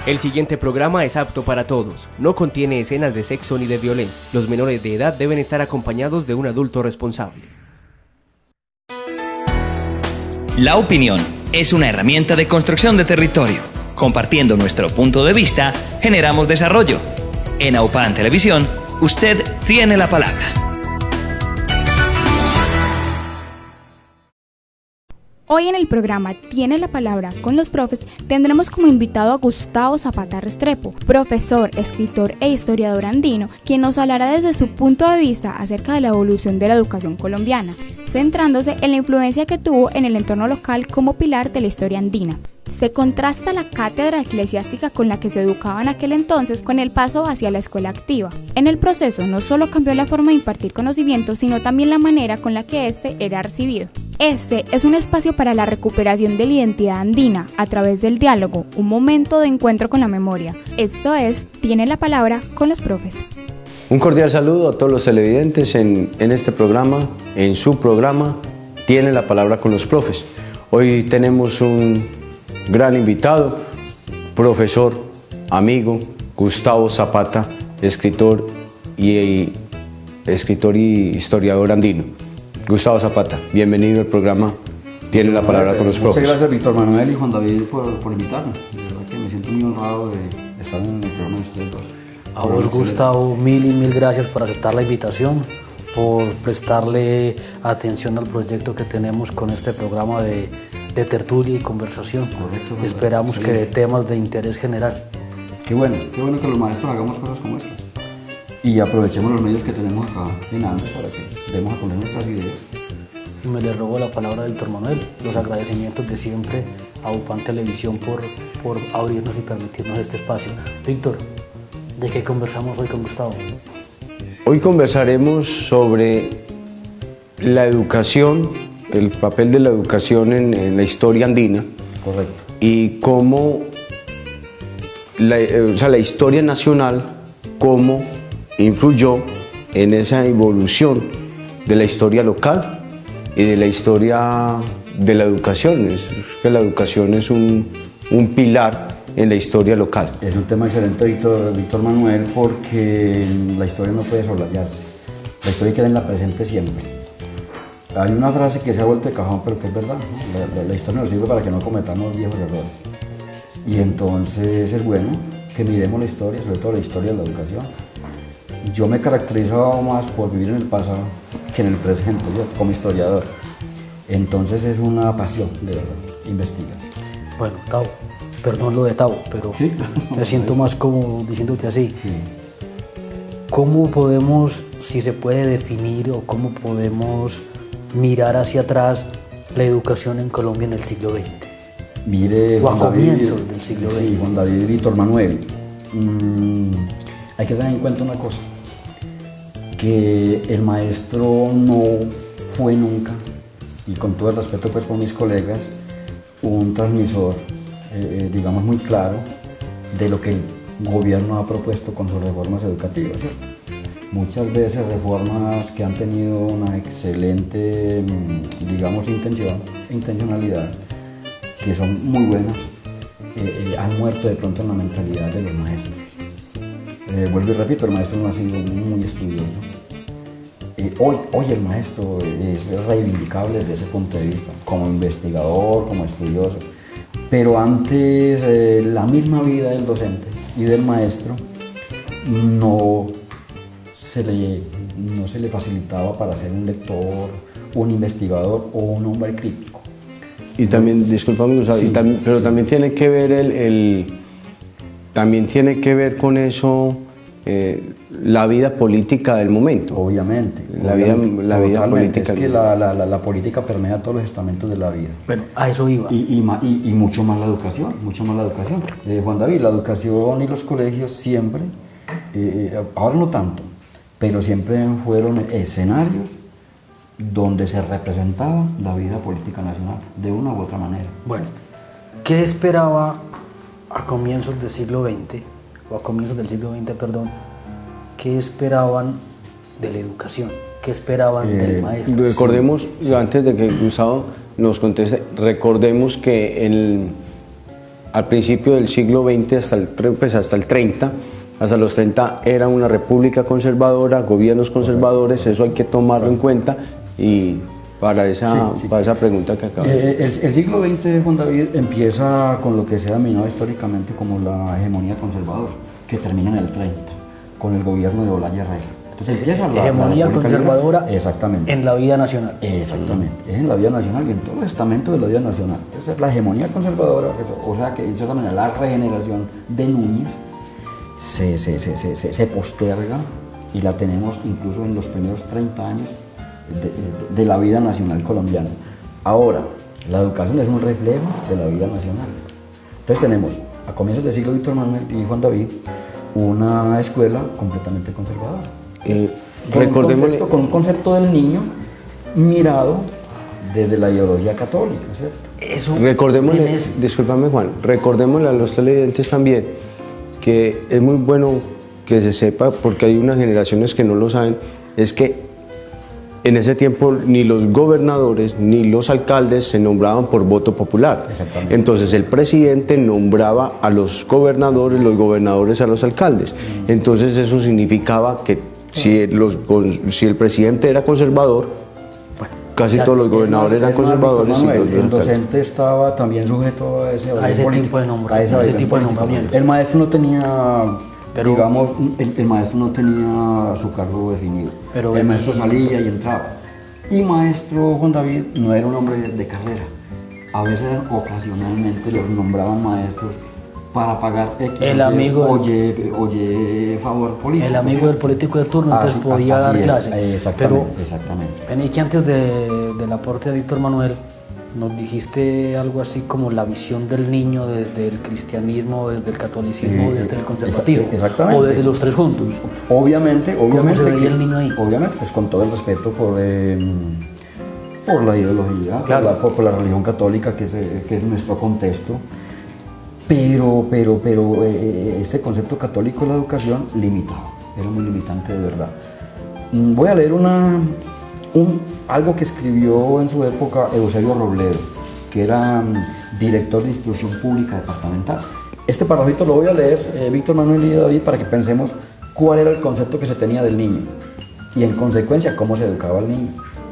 El siguiente programa es apto para todos. No contiene escenas de sexo ni de violencia. Los menores de edad deben estar acompañados de un adulto responsable. La opinión es una herramienta de construcción de territorio. Compartiendo nuestro punto de vista, generamos desarrollo. En AUPAN Televisión, usted tiene la palabra. Hoy en el programa Tiene la Palabra con los profes tendremos como invitado a Gustavo Zapata Restrepo, profesor, escritor e historiador andino, quien nos hablará desde su punto de vista acerca de la evolución de la educación colombiana, centrándose en la influencia que tuvo en el entorno local como pilar de la historia andina. Se contrasta la cátedra eclesiástica con la que se educaba en aquel entonces con el paso hacia la escuela activa. En el proceso no solo cambió la forma de impartir conocimiento, sino también la manera con la que éste era recibido. Este es un espacio para la recuperación de la identidad andina a través del diálogo, un momento de encuentro con la memoria. Esto es Tiene la Palabra con los profes. Un cordial saludo a todos los televidentes en este programa, en su programa Tiene la Palabra con los profes. Hoy tenemos un gran invitado, profesor, amigo, Gustavo Zapata, escritor y historiador andino. Gustavo Zapata, bienvenido al programa Tiene la Palabra con los profes. Muchas gracias, Víctor Manuel y Juan David, por invitarme. De verdad que me siento muy honrado de estar en el programa de ustedes dos. A vos, Gustavo, mil gracias por aceptar la invitación, por prestarle atención al proyecto que tenemos con este programa de tertulia y conversación. Correcto. Esperamos que de temas de interés general. Qué bueno que los maestros hagamos cosas como estas. Y aprovechemos los medios que tenemos acá en ANDE para que demos a poner nuestras ideas. Y me le robo la palabra a Víctor Manuel. Los agradecimientos de siempre a UPAN Televisión por abrirnos y permitirnos este espacio. Víctor, ¿de qué conversamos hoy con Gustavo? Hoy conversaremos sobre la educación, el papel de la educación en la historia andina. Correcto. Y cómo la historia nacional, cómo influyó en esa evolución de la historia local y de la historia de la educación. La educación es un pilar en la historia local. Es un tema excelente, Víctor Manuel, porque la historia no puede soslayarse. La historia queda en la presente siempre. Hay una frase que se ha vuelto de cajón, pero que es verdad, ¿no? La historia nos sirve para que no cometamos viejos errores. Y entonces es bueno que miremos la historia, sobre todo la historia de la educación. Yo me caracterizo más por vivir en el pasado que en el presente, yo como historiador. Entonces es una pasión, de verdad, investigar. Bueno, Tavo, perdón lo de Tavo, pero ¿sí? Me siento más como diciéndote así. Sí. ¿Cómo podemos, si se puede definir, o cómo podemos mirar hacia atrás la educación en Colombia en el siglo XX? Mire, o a comienzos del siglo XX. Sí, Juan David y Víctor Manuel. Hay que tener en cuenta una cosa, que el maestro no fue nunca, y con todo el respeto pues por mis colegas, un transmisor, digamos, muy claro de lo que el gobierno ha propuesto con sus reformas educativas, ¿cierto? Muchas veces reformas que han tenido una excelente, digamos, intencionalidad, que son muy buenas, han muerto de pronto en la mentalidad de los maestros. Vuelvo y repito, el maestro no ha sido muy estudioso. Hoy el maestro es reivindicable desde ese punto de vista, como investigador, como estudioso, pero antes la misma vida del docente y del maestro no se le facilitaba para ser un lector, un investigador o un hombre crítico. Y también, disculpame, Gustavo, sí, pero sí, también tiene que ver también tiene que ver con eso la vida política del momento. Obviamente. La vida política. Es que la política permea todos los estamentos de la vida. Bueno, a eso iba. Y mucho más la educación, Juan David, la educación y los colegios siempre, ahora no tanto, pero siempre fueron escenarios donde se representaba la vida política nacional, de una u otra manera. Bueno, ¿qué esperaba a comienzos del siglo XX, qué esperaban de la educación? ¿Qué esperaban del maestro? Recordemos, antes de que Gustavo nos conteste, recordemos que al principio del siglo XX hasta el 30, hasta los 30 era una república conservadora, gobiernos conservadores, eso hay que tomarlo en cuenta. Y para esa pregunta que acabas de hacer. El siglo XX, Juan David, empieza con lo que se ha denominado históricamente como la hegemonía conservadora, que termina en el 30, con el gobierno de Olaya Herrera. Entonces empieza la hegemonía conservadora exactamente, en la vida nacional. Exactamente, es en la vida nacional y en todo el estamento de la vida nacional. Entonces la hegemonía conservadora, o sea que en cierta manera la regeneración de Núñez se posterga y la tenemos incluso en los primeros 30 años de la vida nacional colombiana. Ahora, la educación es un reflejo de la vida nacional. Entonces tenemos, a comienzos del siglo Víctor Manuel y Juan David, una escuela completamente conservadora. Con un concepto del niño mirado desde la ideología católica, ¿cierto? Recordémosle, discúlpame Juan, recordémosle a los televidentes también que es muy bueno que se sepa, porque hay unas generaciones que no lo saben, es que en ese tiempo ni los gobernadores ni los alcaldes se nombraban por voto popular. Entonces el presidente nombraba a los gobernadores a los alcaldes. Entonces eso significaba que si el presidente era conservador, casi todos los gobernadores eran conservadores. El docente estaba también sujeto a ese tipo de nombramiento. El maestro no tenía... digamos, el maestro no tenía su cargo definido, pero el maestro salía y entraba. Y maestro Juan David no era un hombre de carrera. A veces, ocasionalmente, los nombraban maestros para pagar X oye favor político. El amigo del político de turno, entonces podía dar clase. Exactamente. Vení, que antes del aporte de Víctor Manuel, nos dijiste algo así como la visión del niño desde el cristianismo, desde el catolicismo, desde el conservatismo, o desde los tres juntos. Obviamente ¿Cómo se veía el niño ahí? Obviamente, pues con todo el respeto por la ideología, claro, por la religión católica, que es nuestro contexto, pero este concepto católico de la educación limitado, era muy limitante de verdad. Voy a leer algo que escribió en su época Eusebio Robledo, que era director de instrucción pública departamental. Este parrafito lo voy a leer, Víctor Manuel y David, para que pensemos cuál era el concepto que se tenía del niño y en consecuencia cómo se educaba al niño.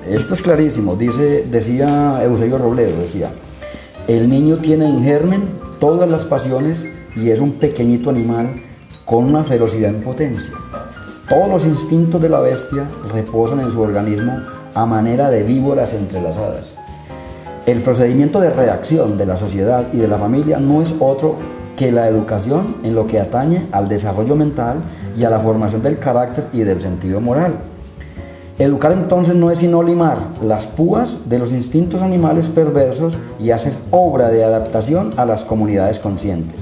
Esto es clarísimo, decía Eusebio Robledo, el niño tiene en germen todas las pasiones y es un pequeñito animal con una ferocidad en potencia. Todos los instintos de la bestia reposan en su organismo a manera de víboras entrelazadas. El procedimiento de redacción de la sociedad y de la familia no es otro que la educación en lo que atañe al desarrollo mental y a la formación del carácter y del sentido moral. Educar entonces no es sino limar las púas de los instintos animales perversos y hacer obra de adaptación a las comunidades conscientes.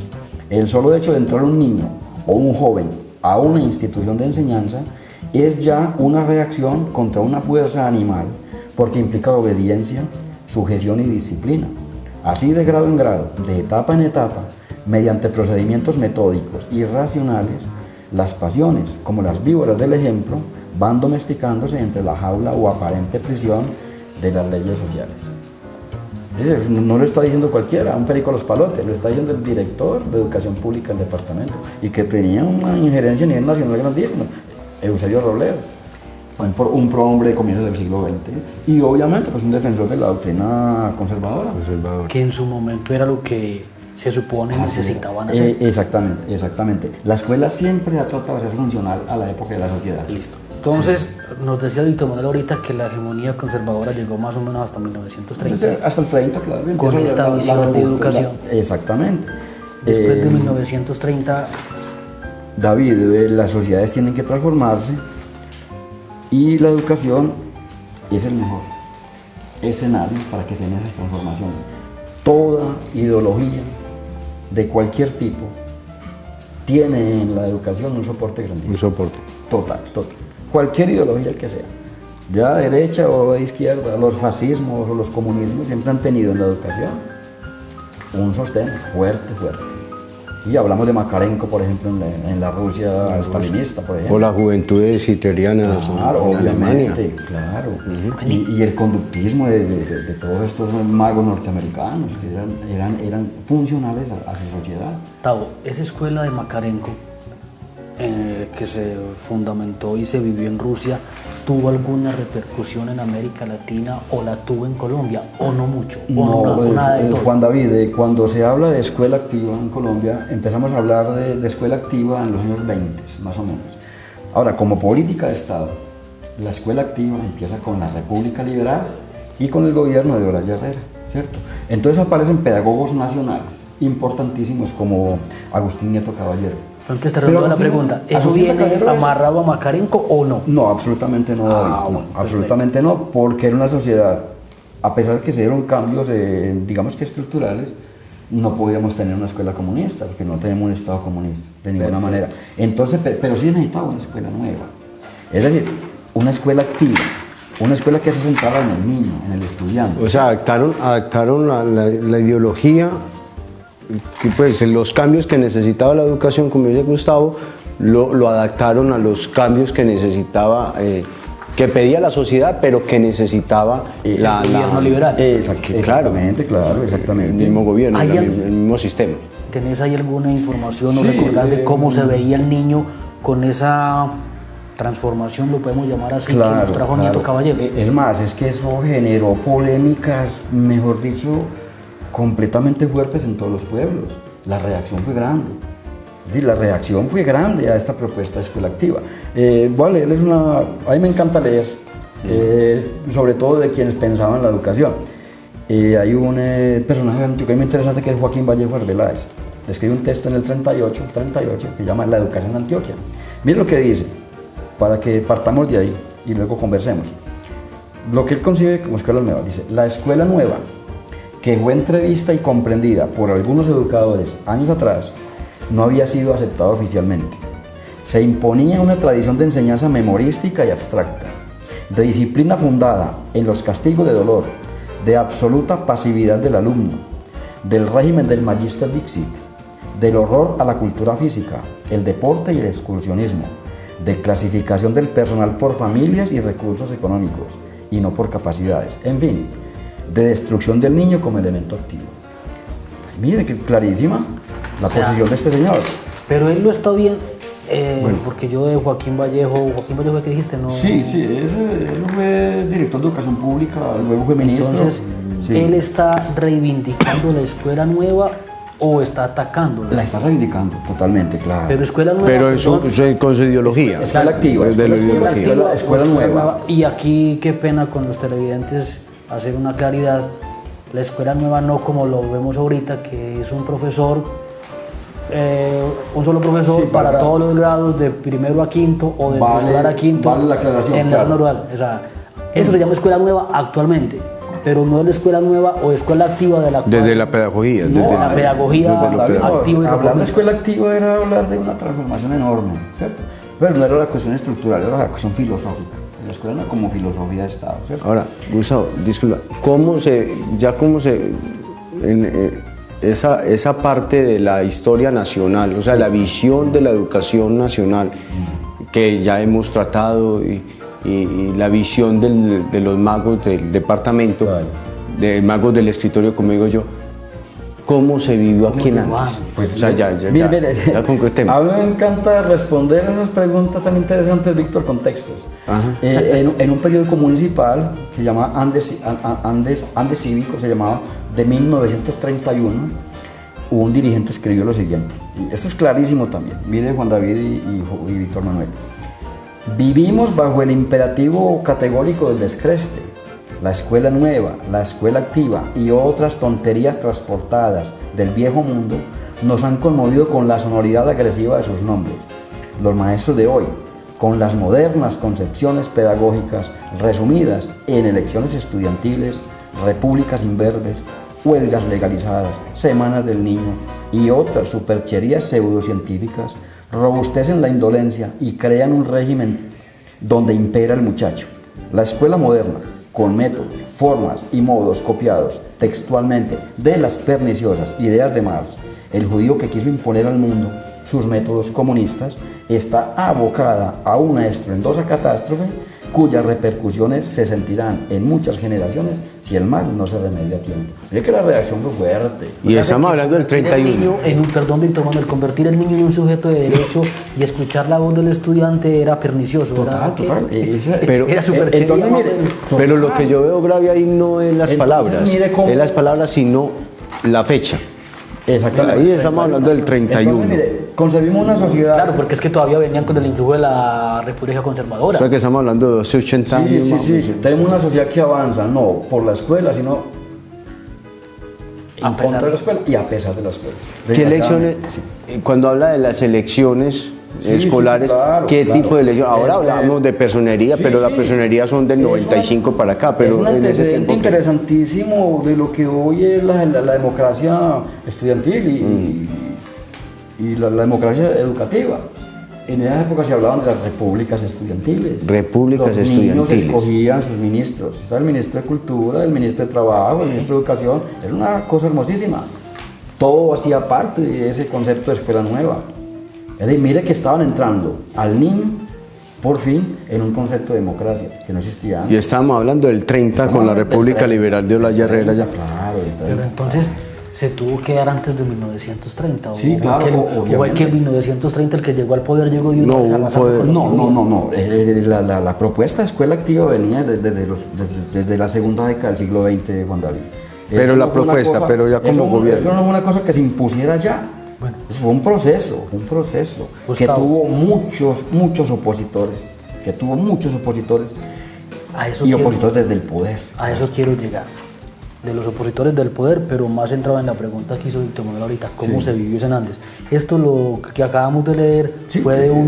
El solo hecho de entrar un niño o un joven a una institución de enseñanza es ya una reacción contra una fuerza animal porque implica obediencia, sujeción y disciplina. Así de grado en grado, de etapa en etapa, mediante procedimientos metódicos y racionales, las pasiones, como las víboras del ejemplo, van domesticándose entre la jaula o aparente prisión de las leyes sociales. No lo está diciendo cualquiera, un perico a los palotes, lo está diciendo el director de educación pública del departamento y que tenía una injerencia a nivel nacional grandísima, Eusebio Robledo, un prohombre de comienzos del siglo XX y obviamente pues un defensor de la doctrina conservadora. Que en su momento era lo que se supone necesitaban hacer. Exactamente. La escuela siempre ha tratado de ser funcional a la época de la sociedad. Listo. Entonces, nos decía Víctor Manuel ahorita que la hegemonía conservadora llegó más o menos hasta 1930. Hasta el 30, claro. Con esta visión de educación. Exactamente. Después de 1930... David, las sociedades tienen que transformarse y la educación es el mejor escenario para que se den esas transformaciones. Toda ideología de cualquier tipo tiene en la educación un soporte grandísimo. Un soporte. Total. Cualquier ideología que sea, ya de derecha o de izquierda, los fascismos o los comunismos siempre han tenido en la educación un sostén fuerte. Y hablamos de Makarenko, por ejemplo, en la Rusia stalinista, por ejemplo. O las juventudes hitlerianas en Alemania. Claro. Y el conductismo de todos estos magos norteamericanos que eran funcionales a su sociedad. Tavo, esa escuela de Makarenko que se fundamentó y se vivió en Rusia, ¿tuvo alguna repercusión en América Latina o la tuvo en Colombia o no mucho? No, nada de todo. Juan David, cuando se habla de escuela activa en Colombia, empezamos a hablar de escuela activa en los años 20, más o menos. Ahora, como política de Estado, la escuela activa empieza con la República Liberal y con el gobierno de Olaya Herrera, ¿cierto? Entonces aparecen pedagogos nacionales importantísimos como Agustín Nieto Caballero. Entonces te respondo la pregunta, ¿eso viene amarrado a Makarenko o no? No, absolutamente no, David, no, absolutamente no, porque era una sociedad, a pesar de que se dieron cambios, digamos que estructurales, no podíamos tener una escuela comunista, porque no tenemos un Estado comunista, de ninguna manera. Entonces, pero sí necesitaba una escuela nueva, es decir, una escuela activa, una escuela que se centraba en el niño, en el estudiante. O sea, adaptaron la ideología, que pues los cambios que necesitaba la educación, como dice Gustavo, lo adaptaron a los cambios que necesitaba, que pedía la sociedad, pero que necesitaba el gobierno liberal. Exactamente, claro, exactamente. El mismo gobierno, el mismo sistema. ¿Tenés ahí alguna información o recordás de cómo se veía el niño con esa transformación, lo podemos llamar así, que nos trajo Nieto Caballero? Es más, es que eso generó polémicas, mejor dicho, completamente fuertes en todos los pueblos. La reacción fue grande. La reacción fue grande a esta propuesta de escuela activa. Voy a leerles a mí me encanta leer, sobre todo de quienes pensaban en la educación. Hay un personaje antiguo muy interesante que es Joaquín Vallejo Arbeláez. Escribe un texto en el 38 que llama La educación de Antioquia. Miren lo que dice, para que partamos de ahí y luego conversemos. Lo que él concibe como escuela nueva, dice: la escuela nueva, que fue entrevista y comprendida por algunos educadores años atrás, no había sido aceptada oficialmente. Se imponía una tradición de enseñanza memorística y abstracta, de disciplina fundada en los castigos de dolor, de absoluta pasividad del alumno, del régimen del Magister Dixit, del horror a la cultura física, el deporte y el excursionismo, de clasificación del personal por familias y recursos económicos, y no por capacidades, en fin, de destrucción del niño como elemento activo. Miren que clarísima la posición de este señor. Pero él lo está bien, porque yo de Joaquín Vallejo, ¿qué dijiste? No. Sí, él fue director de educación pública, luego fue ministro. Entonces, ¿él está reivindicando la escuela nueva o está atacándola? La está reivindicando totalmente, claro. Pero escuela nueva. Pero con su ideología. Escuela activa. Escuela nueva. Y aquí, qué pena con los televidentes hacer una claridad. La escuela nueva no como lo vemos ahorita, que es un profesor, un solo profesor para todos los grados, de primero a quinto o de preescolar a quinto, la aclaración, en la zona rural. O sea, eso se llama escuela nueva actualmente, pero no es la escuela nueva o escuela activa de la cual, desde la pedagogía. No, desde la pedagogía activa. Hablar de escuela activa era hablar de una transformación enorme, ¿cierto? Pero no era la cuestión estructural, era la cuestión filosófica. La escuela no como filosofía de Estado, ¿cierto? Ahora, Gustavo, disculpa, esa parte de la historia nacional, o sea, la visión de la educación nacional que ya hemos tratado y la visión de los magos del departamento, de magos del escritorio, como digo yo, ¿cómo se vivió aquí en Andes? Pues, o sea, ya concretemos. A mí me encanta responder a esas preguntas tan interesantes, Víctor, con textos. En un periódico municipal que se llama Andes Cívico, se llamaba, de 1931, un dirigente escribió lo siguiente. Y esto es clarísimo también. Mire, Juan David y Víctor Manuel. Vivimos bajo el imperativo categórico del descreste. La escuela nueva, la escuela activa y otras tonterías transportadas del viejo mundo nos han conmovido con la sonoridad agresiva de sus nombres. Los maestros de hoy, con las modernas concepciones pedagógicas resumidas en elecciones estudiantiles, repúblicas imberbes, huelgas legalizadas, semanas del niño y otras supercherías pseudocientíficas, robustecen la indolencia y crean un régimen donde impera el muchacho. La escuela moderna, con métodos, formas y modos copiados textualmente de las perniciosas ideas de Marx el judío que quiso imponer al mundo sus métodos comunistas, está abocada a una estruendosa catástrofe cuyas repercusiones se sentirán en muchas generaciones si el mal no se remedia a tiempo. Oye, que la reacción fue fuerte. Y estamos hablando del 31. Perdón, Víctor Manuel, convertir el niño en un sujeto de derecho y escuchar la voz del estudiante era pernicioso. Total. Era súper entonces, mire, pero lo que yo veo grave ahí no es las palabras, es las palabras, sino la fecha. Exactamente. Ahí estamos hablando del 31. Entonces, mire, concebimos una sociedad... Claro, porque es que todavía venían con el influjo de la República Conservadora. O sea que estamos hablando de 280 años. Sí. Tenemos una sociedad que avanza, no por la escuela, sino en contra de la escuela y a pesar de la escuela. ¿Qué elecciones? Cuando habla de las elecciones escolares, claro, ¿qué tipo de elecciones? Ahora hablamos de personería, pero la personería son del 95 para acá. Pero es un antecedente interesantísimo de lo que hoy es la democracia estudiantil y la democracia educativa. En esa época se hablaban de las repúblicas estudiantiles. Repúblicas estudiantiles. Los niños escogían sus ministros. Estaba el ministro de Cultura, el ministro de Trabajo, el ministro de Educación. Era una cosa hermosísima. Todo hacía parte de ese concepto de escuela nueva. Es decir, mire que estaban entrando al niño, por fin, en un concepto de democracia que no existía antes. Y estábamos hablando del 30 con la República Liberal de Olaya Herrera. Claro, pero entonces se tuvo que dar antes de 1930. Sí, claro. Igual que en 1930 el que llegó al poder llegó de una vez a No. La propuesta de escuela activa venía desde la segunda década del siglo XX, Juan David. Pero la propuesta, pero ya como gobierno. Eso no es una cosa que se impusiera ya. Bueno, eso fue un proceso que tuvo muchos opositores, opositores desde el poder. A eso quiero llegar, de los opositores del poder, pero más centrado en la pregunta que hizo Víctor Manuel ahorita, ¿cómo se vivió eso en Andes? Esto lo que acabamos de leer fue de un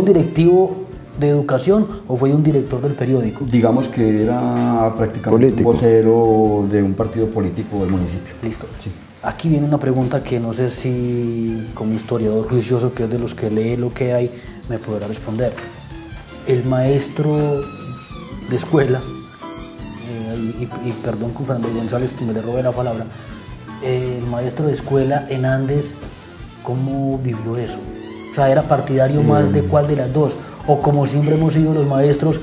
directivo de educación o fue de un director del periódico. Digamos que era prácticamente un vocero de un partido político del municipio. Listo. Sí. Aquí viene una pregunta que no sé si como historiador juicioso, que es de los que lee lo que hay, me podrá responder. El maestro de escuela, y perdón con Fernando González que me le robe la palabra, el maestro de escuela en Andes, ¿cómo vivió eso? O sea, ¿era partidario más de cuál de las dos? O como siempre hemos sido los maestros,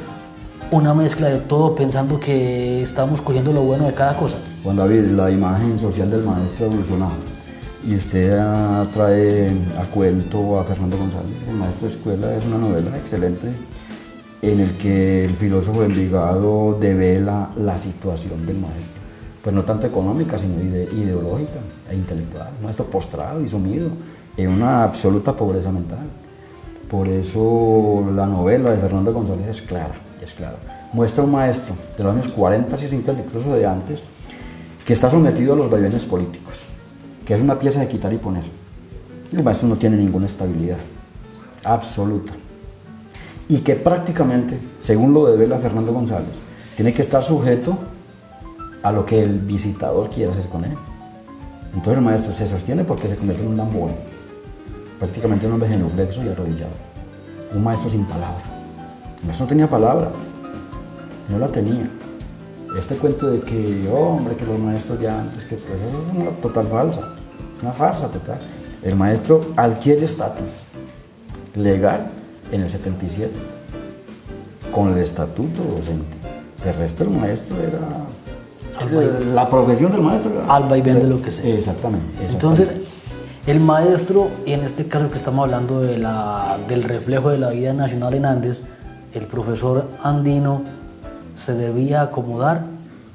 una mezcla de todo pensando que estamos cogiendo lo bueno de cada cosa. Juan David, la imagen social del maestro evolucionaba y usted trae a cuento a Fernando González. El maestro de escuela es una novela excelente en el que el filósofo de Envigado devela la situación del maestro, pues no tanto económica sino ideológica e intelectual. Un maestro postrado y sumido en una absoluta pobreza mental. Por eso la novela de Fernando González es clara. Muestra un maestro de los años 40 y 50, incluso de antes, que está sometido a los vaivenes políticos, que es una pieza de quitar y poner. El maestro no tiene ninguna estabilidad absoluta y que prácticamente, según lo devela Fernando González, tiene que estar sujeto a lo que el visitador quiera hacer con él. Entonces el maestro se sostiene porque se convierte en un lambón, prácticamente un hombre genuflexo y arrodillado, un maestro sin palabra. El maestro no tenía palabra, no la tenía. Este cuento de que, que los maestros ya antes, que pues eso es una total falsa, una farsa total. El maestro adquiere estatus legal en el 77, con el estatuto docente. De resto el maestro era, la profesión del maestro era... Al vaivén de lo que sea. Exactamente. Entonces, el maestro, y en este caso que estamos hablando del reflejo de la vida nacional en Andes, el profesor andino se debía acomodar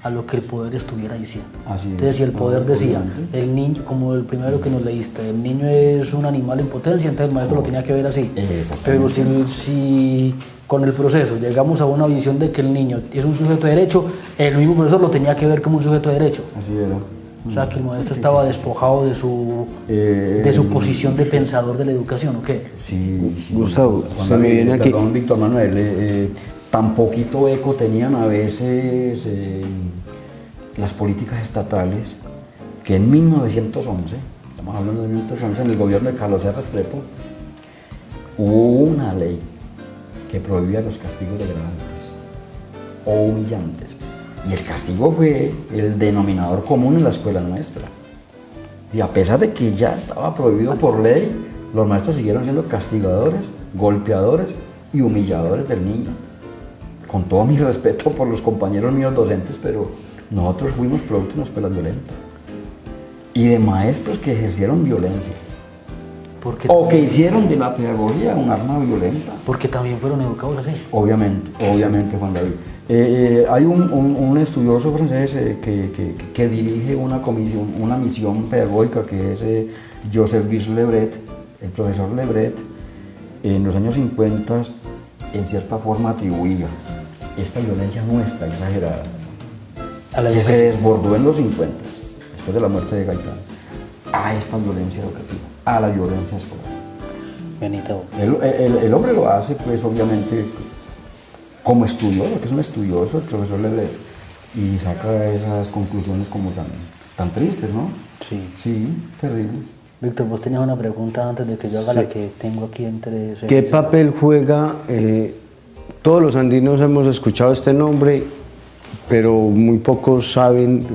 a lo que el poder estuviera diciendo. Entonces, si el poder decía, el niño, como el primero que nos leíste, el niño es un animal en potencia, entonces el maestro lo tenía que ver así. Pero si con el proceso llegamos a una visión de que el niño es un sujeto de derecho, el mismo profesor lo tenía que ver como un sujeto de derecho. Así era. O sea, que el maestro estaba despojado de su posición de pensador de la educación, ¿o qué? Sí. Gustavo, se me viene aquí. Perdón, Víctor Manuel, tan poquito eco tenían a veces las políticas estatales que en 1911, estamos hablando de 1911, en el gobierno de Carlos R. Restrepo, hubo una ley que prohibía los castigos degradantes o humillantes. Y el castigo fue el denominador común en la escuela nuestra. Y a pesar de que ya estaba prohibido por ley, los maestros siguieron siendo castigadores, golpeadores y humilladores del niño. Con todo mi respeto por los compañeros míos docentes, pero nosotros fuimos producto de una escuela violenta. Y de maestros que ejercieron violencia. O que hicieron de la pedagogía un arma violenta. Porque también fueron educados así. Obviamente, Juan David. Hay un estudioso francés que dirige una misión pedagógica que es Joseph Lebret, el profesor Lebret, en los años 50, en cierta forma atribuía esta violencia nuestra exagerada, que se desbordó en los 50, después de la muerte de Gaitán, a esta violencia educativa, a la violencia escolar. Benito. El hombre lo hace, pues, obviamente, como estudioso, que es un estudioso, el profesor Lebret, y saca esas conclusiones como tan tristes, ¿no? Sí. Sí, terribles. Víctor, vos tenías una pregunta antes de que yo haga la que tengo aquí entre... ¿Qué papel juega? Todos los andinos hemos escuchado este nombre, pero muy pocos saben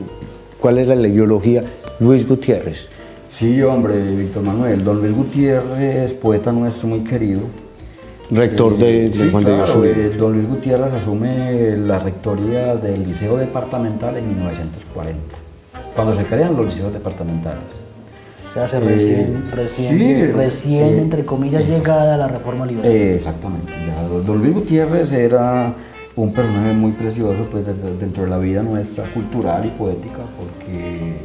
cuál era la ideología. Luis Gutiérrez. Sí, hombre, Víctor Manuel. Don Luis Gutiérrez, poeta nuestro muy querido. Rector de Juan de Dios Uribe. Don Luis Gutiérrez asume la rectoría del Liceo Departamental en 1940, cuando se crean los liceos departamentales. Se hace recién entre comillas, llegada la reforma liberal. Exactamente. Don Luis Gutiérrez era un personaje muy precioso, pues, dentro de la vida nuestra, cultural y poética, porque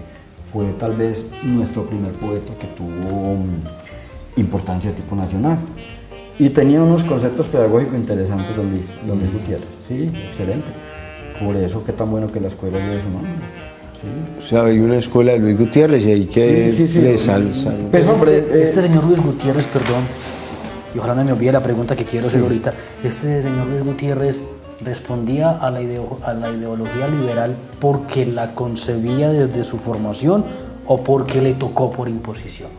fue tal vez nuestro primer poeta que tuvo importancia de tipo nacional. Y tenía unos conceptos pedagógicos interesantes, don Luis Gutiérrez. Sí, excelente. Por eso, qué tan bueno que la escuela lleve su nombre. Sí. O sea, hay una escuela de Luis Gutiérrez y hay que resalzar. Pues, hombre, este señor Luis Gutiérrez, perdón, y ojalá no me olvide la pregunta que quiero hacer ahorita. Este señor Luis Gutiérrez respondía a la ideología liberal porque la concebía desde su formación o porque le tocó por imposición.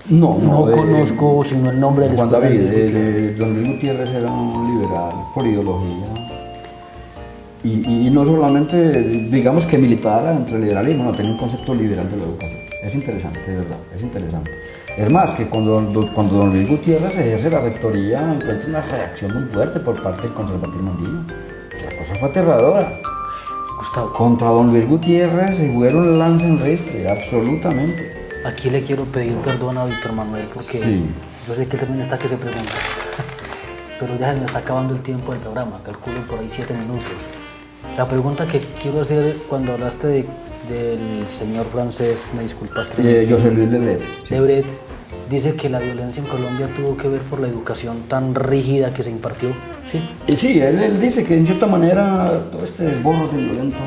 No conozco sino el nombre de Juan David. Don Luis Gutiérrez era un liberal por ideología. Y no solamente, digamos que militara entre el liberalismo, no, tenía un concepto liberal de la educación. Es interesante, de verdad, es interesante. Es más, que cuando don Luis Gutiérrez ejerce la rectoría, encuentra una reacción muy fuerte por parte del conservatismo andino. La cosa fue aterradora. Gustavo. Contra don Luis Gutiérrez se fueron lance en ristre, absolutamente. Aquí le quiero pedir perdón a Víctor Manuel porque yo sé que él también está que se pregunta. Pero ya se me está acabando el tiempo del programa, calculo por ahí 7 minutos. La pregunta que quiero hacer cuando hablaste del señor francés, me disculpas. José Luis Lebret. Lebret dice que la violencia en Colombia tuvo que ver por la educación tan rígida que se impartió. Sí, sí, él dice que en cierta manera todo este desborde violento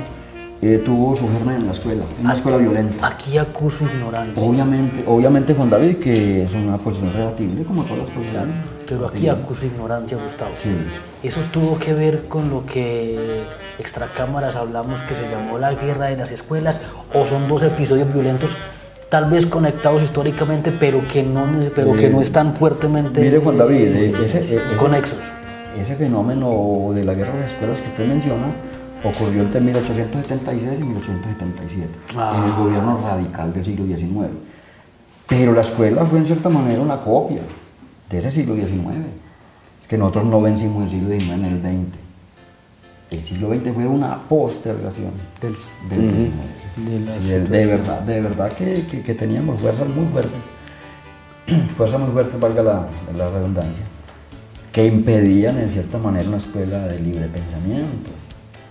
tuvo su germen en la escuela, en una escuela violenta. Aquí acuso ignorancia. Obviamente Juan David, que es una posición rebatible como todas las posiciones. Pero aquí acuso ignorancia, Gustavo. Sí. Eso tuvo que ver con lo que extracámaras hablamos que se llamó la guerra de las escuelas, o son dos episodios violentos tal vez conectados históricamente, pero que no están fuertemente mire, Juan David, conexos. Ese fenómeno de la guerra de las escuelas que usted menciona ocurrió entre 1876 y 1877, en el gobierno radical del siglo XIX. Pero la escuela fue en cierta manera una copia de ese siglo XIX. Es que nosotros no vencimos el siglo XIX en el XX. El siglo XX fue una postergación del XIX. De verdad que teníamos fuerzas muy fuertes, valga la redundancia, que impedían en cierta manera una escuela de libre pensamiento.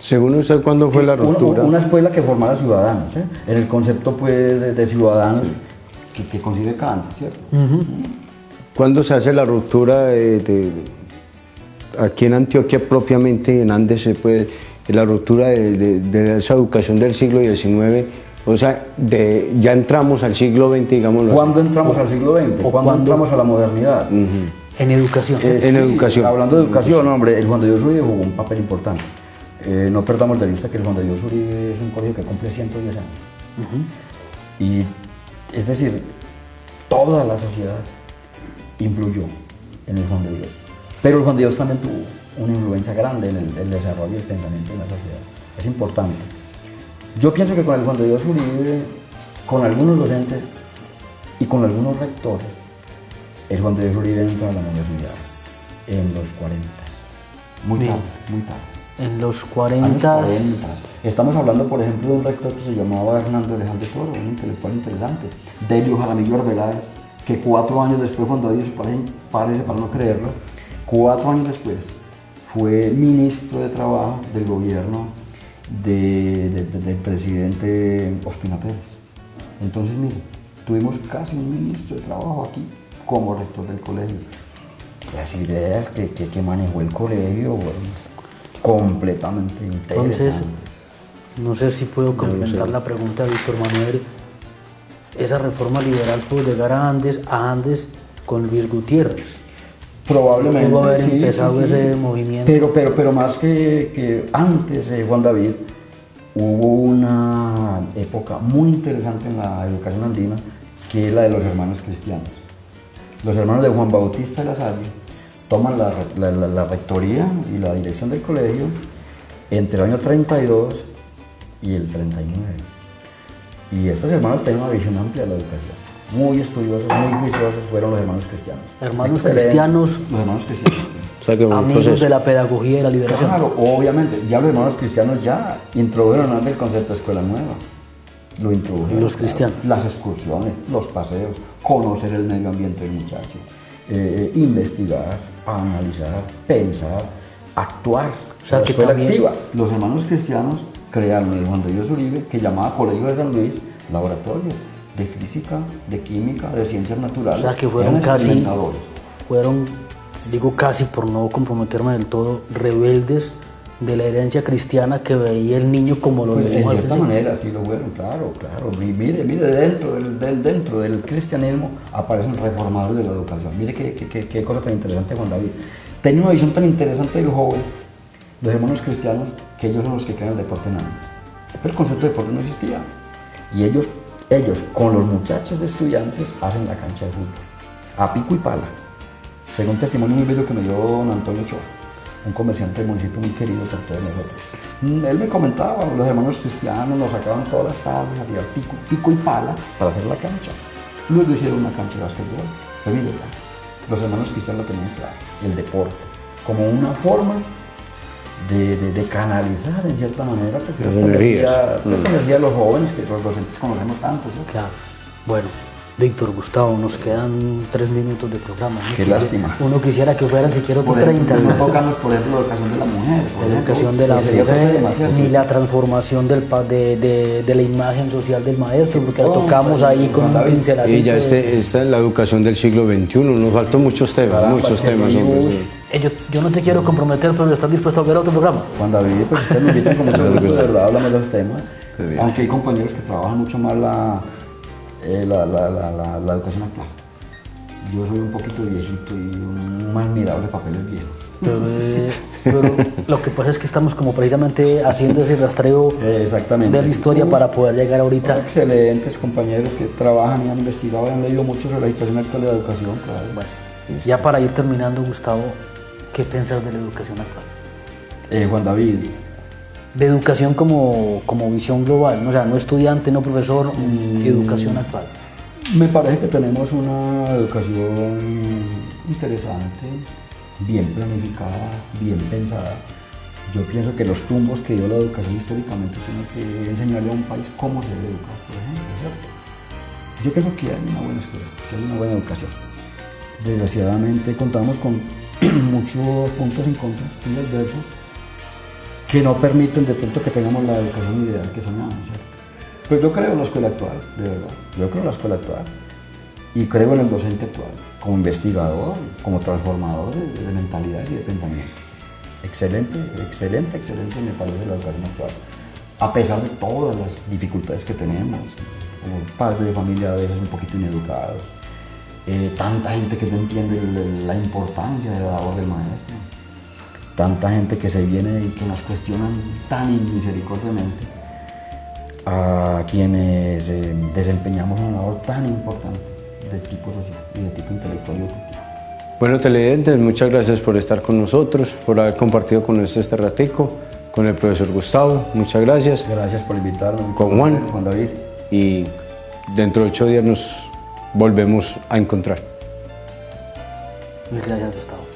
Según usted, ¿cuándo fue la ruptura? Una escuela que formara ciudadanos, en el concepto, pues, de ciudadanos que concibe Kant, ¿cierto? ¿Cuándo se hace la ruptura aquí en Antioquia propiamente, en Andes, pues, la ruptura de esa educación del siglo XIX? O sea, ya entramos al siglo XX, digámoslo. ¿Cuándo entramos al siglo XX? ¿Cuándo entramos a la modernidad? En educación. En educación. Hablando de educación, hombre, el Juan de Dios Uribe jugó un papel importante. No perdamos de vista que el Juan de Dios Uribe es un colegio que cumple 110 años. Y, es decir, toda la sociedad influyó en el Juan de Dios. Pero el Juan de Dios también tuvo una influencia grande en el desarrollo del pensamiento de la sociedad. Es importante. Yo pienso que con el Juan de Dios Uribe, con algunos docentes, y con algunos rectores, el Juan de Dios Uribe entra a la universidad en los 40. Muy tarde, muy tarde. En los 40. Estamos hablando, por ejemplo, de un rector que se llamaba Hernando Alejandro Toro, un intelectual interesante. Delio Jaramillo Arbeláez, que 4 años después, Juan David, parece para no creerlo, 4 años después fue ministro de Trabajo del gobierno del presidente Ospina Pérez. Entonces, mire, tuvimos casi un ministro de Trabajo aquí como rector del colegio. Las ideas que manejó el colegio, bueno, completamente interesantes. Entonces, no sé si puedo complementar la pregunta de Víctor Manuel. Esa reforma liberal pudo llegar a Andes con Luis Gutiérrez. Probablemente pudo haber empezado ese movimiento. Pero más que antes, Juan David, hubo una época muy interesante en la educación andina, que es la de los hermanos cristianos. Los hermanos de Juan Bautista de la Salle toman la rectoría y la dirección del colegio entre el año 32 y el 39. Y estos hermanos tenían una visión amplia de la educación. Muy estudiosos, muy juiciosos fueron los hermanos cristianos. Hermanos cristianos. Los hermanos cristianos. O sea, que amigos de la pedagogía y la liberación. Claro, obviamente. Ya los hermanos cristianos ya introdujeron el concepto de escuela nueva. Lo introdujeron. Los cristianos. Las excursiones, los paseos, conocer el medio ambiente del muchacho, investigar, analizar, pensar, actuar. O sea, que escuela también activa. Los hermanos cristianos crearon el Juan de Dios Uribe, que llamaba Colegio de San Luis, laboratorios de física, de química, de ciencias naturales. O sea, que fueron casi, por no comprometerme del todo, rebeldes de la herencia cristiana que veía el niño como lo pues leímos. En cierta manera, sí lo fueron, claro. Y mire, dentro del cristianismo aparecen reformadores de la educación. Mire qué cosa tan interesante, Juan David. Tenía una visión tan interesante del joven, los hermanos cristianos, que ellos son los que crean el deporte en Andes. Pero el concepto de deporte no existía. Y ellos, con los muchachos de estudiantes, hacen la cancha de fútbol, a pico y pala. Según un testimonio muy bello que me dio don Antonio Ochoa, un comerciante del municipio muy querido por todos nosotros. Él me comentaba, los hermanos cristianos nos sacaban todas las tardes, había pico y pala para hacer la cancha. Luego hicieron una cancha de básquetbol. Pero mire, los hermanos cristianos lo tenían claro, el deporte, como una forma de canalizar en cierta manera pues, esta energía de los jóvenes que los docentes conocemos tanto. ¿Sí? Claro. Bueno, Víctor, Gustavo, nos quedan 3 minutos de programa. Qué lástima. Uno quisiera que fueran siquiera otros 30. No tocamos, por ejemplo, la educación de la mujer. La educación de la mujer, ni la transformación de la imagen social del maestro, porque la tocamos ahí con un pincel así. Y ya esta es la educación del siglo XXI, nos faltan muchos temas, Yo no te quiero comprometer, pero ¿estás dispuesto a ver otro programa? Juan David, pues usted me invita con mucho gusto, de verdad, hablamos de los temas. Aunque hay compañeros que trabajan mucho más la educación actual. Yo soy un poquito viejito y un admirable papeles viejos. Pero lo que pasa es que estamos como precisamente haciendo ese rastreo de la historia para poder llegar ahorita. Excelentes compañeros que trabajan y han investigado y han leído mucho sobre la situación actual de la educación. Claro. Bueno, ya para ir terminando, Gustavo, ¿qué piensas de la educación actual? Juan David. De educación como visión global, ¿no? O sea, no estudiante, no profesor, educación actual. Me parece que tenemos una educación interesante, bien planificada, bien pensada. Yo pienso que los tumbos que dio la educación históricamente tienen que enseñarle a un país cómo se debe educar, por ejemplo, ¿cierto? Yo pienso que hay una buena escuela, que hay una buena educación. Desgraciadamente contamos con muchos puntos en contra, muy adversos, que no permiten de pronto que tengamos la educación ideal que soñamos, ¿cierto? Pues yo creo en la escuela actual, de verdad. Yo creo en la escuela actual y creo en el docente actual, como investigador, como transformador de mentalidades y de pensamientos. Excelente me parece la educación actual. A pesar de todas las dificultades que tenemos, como padres de familia a veces un poquito ineducados, tanta gente que no entiende la importancia de la labor del maestro, tanta gente que se viene y que nos cuestionan tan inmisericordiamente a quienes desempeñamos una labor tan importante de tipo social y de tipo intelectual y objetivo. Bueno, televidentes, muchas gracias por estar con nosotros, por haber compartido con nosotros este ratico, con el profesor Gustavo, muchas gracias. Gracias por invitarme. Con Juan David. Y dentro de 8 días nos volvemos a encontrar. Mil gracias, Gustavo.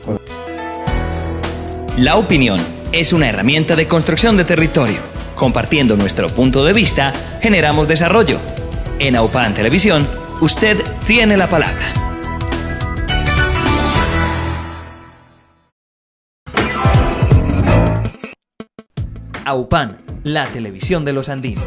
La opinión es una herramienta de construcción de territorio. Compartiendo nuestro punto de vista, generamos desarrollo. En AUPAN Televisión, usted tiene la palabra. AUPAN, la televisión de los andinos.